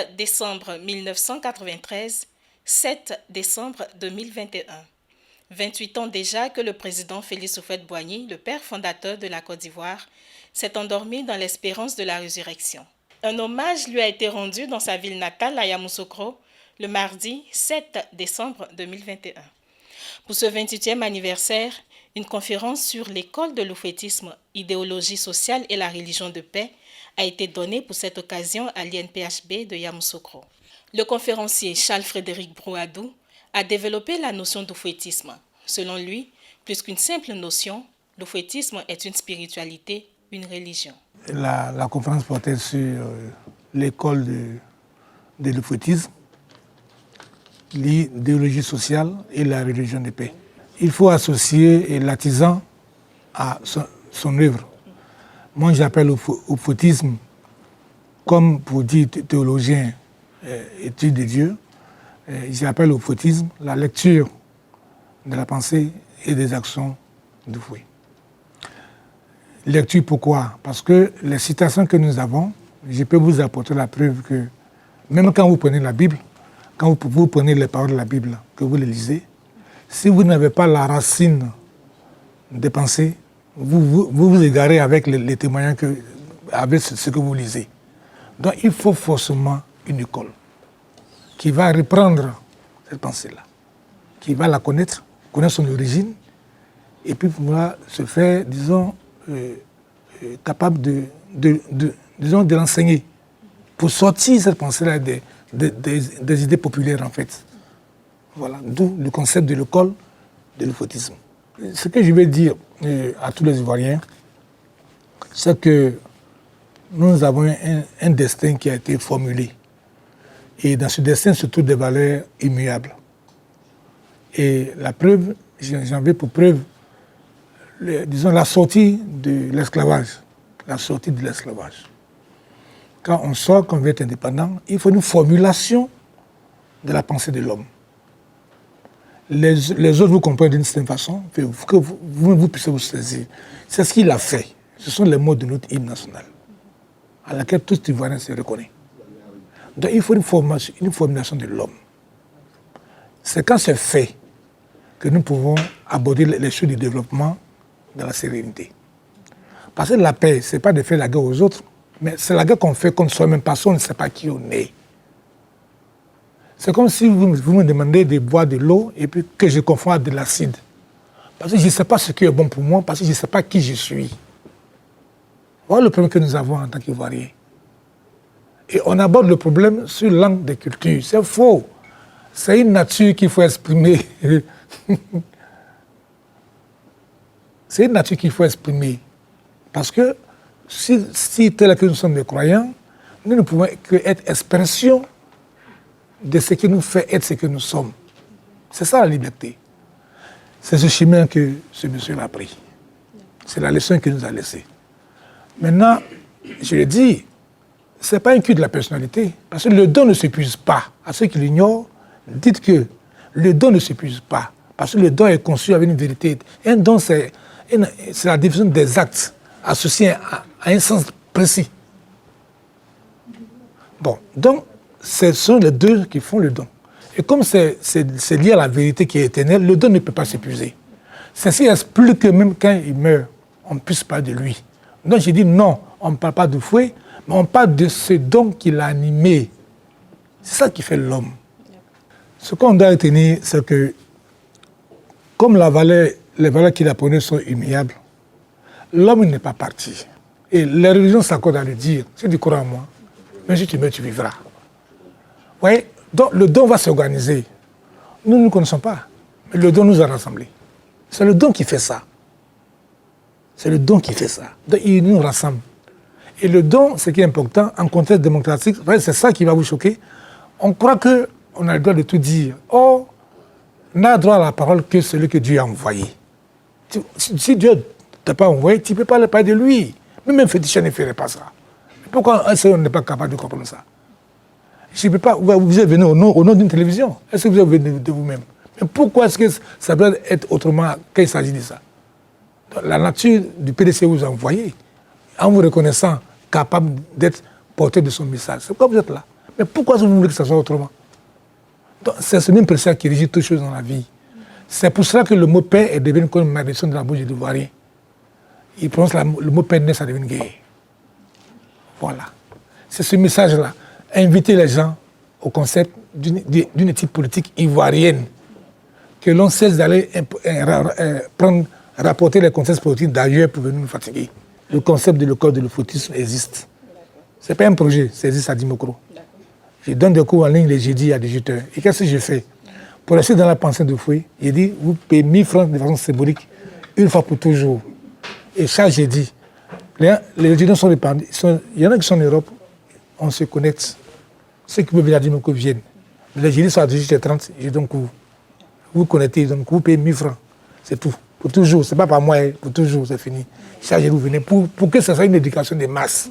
7 décembre 1993, 7 décembre 2021. 28 ans déjà que le président Félix Houphouët-Boigny, le père fondateur de la Côte d'Ivoire, s'est endormi dans l'espérance de la résurrection. Un hommage lui a été rendu dans sa ville natale, à Yamoussoukro, le mardi 7 décembre 2021. Pour ce 28e anniversaire, une conférence sur l'école de l'oufouettisme, idéologie sociale et la religion de paix a été donnée pour cette occasion à l'INPHB de Yamoussoukro. Le conférencier Charles-Frédéric Brouadou a développé la notion d'oufouettisme. Selon lui, plus qu'une simple notion, l'oufouettisme est une spiritualité, une religion. La conférence portait sur l'école de l'oufouettisme, l'idéologie sociale et la religion de paix. Il faut associer l'artisan à son œuvre. Moi, j'appelle oufouettisme, comme pour dire théologien, étude de Dieu, j'appelle oufouettisme la lecture de la pensée et des actions du fouet. Lecture pourquoi? Parce que les citations que nous avons, je peux vous apporter la preuve que même quand vous prenez la Bible, quand vous prenez les paroles de la Bible, que vous les lisez, si vous n'avez pas la racine des pensées, vous égarez avec les témoignages, avec ce que vous lisez. Donc il faut forcément une école qui va reprendre cette pensée-là, qui va la connaître son origine, et puis pouvoir se faire, disons, capable de l'enseigner, pour sortir cette pensée-là des idées populaires, en fait. Voilà, d'où le concept de l'école de l'oufouettisme. Ce que je vais dire à tous les Ivoiriens, c'est que nous avons un destin qui a été formulé. Et dans ce destin se trouvent des valeurs immuables. Et la preuve, j'en veux pour preuve, disons, la sortie de l'esclavage. La sortie de l'esclavage. Quand on sort, qu'on veut être indépendant, il faut une formulation de la pensée de l'homme. Les autres vous comprennent d'une certaine façon, que vous puissiez vous saisir. C'est ce qu'il a fait. Ce sont les mots de notre hymne national, à laquelle tout Ivoirien se reconnaît. Donc il faut une formulation de l'homme. C'est quand c'est fait que nous pouvons aborder les choses du développement dans la sérénité. Parce que la paix, ce n'est pas de faire la guerre aux autres, mais c'est la guerre qu'on fait contre soi-même, parce qu'on ne sait pas qui on est. C'est comme si vous me demandez de boire de l'eau et puis que je confonds à de l'acide. Parce que je ne sais pas ce qui est bon pour moi, parce que je ne sais pas qui je suis. Voilà le problème que nous avons en tant qu'Ivoiriens. Et on aborde le problème sur l'angle des cultures. C'est faux. C'est une nature qu'il faut exprimer. C'est une nature qu'il faut exprimer. Parce que si tel que nous sommes des croyants, nous ne pouvons qu'être expression de ce qui nous fait être ce que nous sommes. C'est ça la liberté. C'est ce chemin que ce monsieur a pris. C'est la leçon qu'il nous a laissée. Maintenant, je le dis, ce n'est pas un culte de la personnalité, parce que le don ne s'épuise pas. À ceux qui l'ignorent, dites que le don ne s'épuise pas, parce que le don est conçu avec une vérité. Un don, c'est la division des actes associés à un sens précis. Bon, donc, ce sont les deux qui font le don. Et comme c'est lié à la vérité qui est éternelle, le don ne peut pas s'épuiser. Ceci explique que même quand il meurt, on ne puisse pas de lui. Donc j'ai dit non, on ne parle pas de fouet, mais on parle de ce don qui l'a animé. C'est ça qui fait l'homme. Ce qu'on doit retenir, c'est que comme les valeurs qu'il a prônées sont immuables, l'homme n'est pas parti. Et les religions s'accordent à le dire. Si tu crois en moi, même si tu meurs, tu vivras. Vous voyez, donc le don va s'organiser. Nous ne le connaissons pas, mais le don nous a rassemblés. C'est le don qui fait ça. C'est le don qui fait ça. Donc il nous rassemble. Et le don, ce qui est important, en contexte démocratique, c'est ça qui va vous choquer. On croit qu'on a le droit de tout dire. Or, on n'a droit à la parole que celui que Dieu a envoyé. Si Dieu ne t'a pas envoyé, tu ne peux pas le parler de lui. Même un féticheur ne ferait pas ça. Pourquoi on n'est pas capable de comprendre ça? Je ne peux pas. Vous êtes venu au nom d'une télévision. Est-ce que vous êtes venu de vous-même? Mais pourquoi est-ce que ça doit être autrement quand il s'agit de ça? La nature du PDC vous a envoyé, en vous reconnaissant capable d'être porteur de son message. C'est pourquoi vous êtes là. Mais pourquoi vous voulez que ça soit autrement? C'est ce même principe qui régit toutes choses dans la vie. C'est pour cela que le mot paix est devenu comme une malédiction de la bouche de l'Ivoirien. Il prononce le mot paix, ça devient guerre. Voilà. C'est ce message-là. Inviter les gens au concept d'une éthique politique ivoirienne. Que l'on cesse d'aller rapporter les concepts politiques d'ailleurs pour venir nous fatiguer. Le concept de l'école de l'euphotisme existe. Ce n'est pas un projet, ça existe à Dimokro. Je donne des cours en ligne les jeudis à 18h. Et qu'est-ce que je fais? Pour rester dans la pensée de Fouet, j'ai dit, vous payez 1000 francs de façon symbolique, une fois pour toujours. Et chaque jeudi, les étudiants sont répandus. Il y en a qui sont en Europe, on se connecte. Ceux qui peuvent venir à Dimokro viennent. Les jeudis sont à 18h30, je donne cours. Vous connectez, donc vous payez 1000 francs. C'est tout. Pour toujours. Ce n'est pas par mois, pour toujours, c'est fini. Chaque jour, vous venez pour que ce soit une éducation des masses.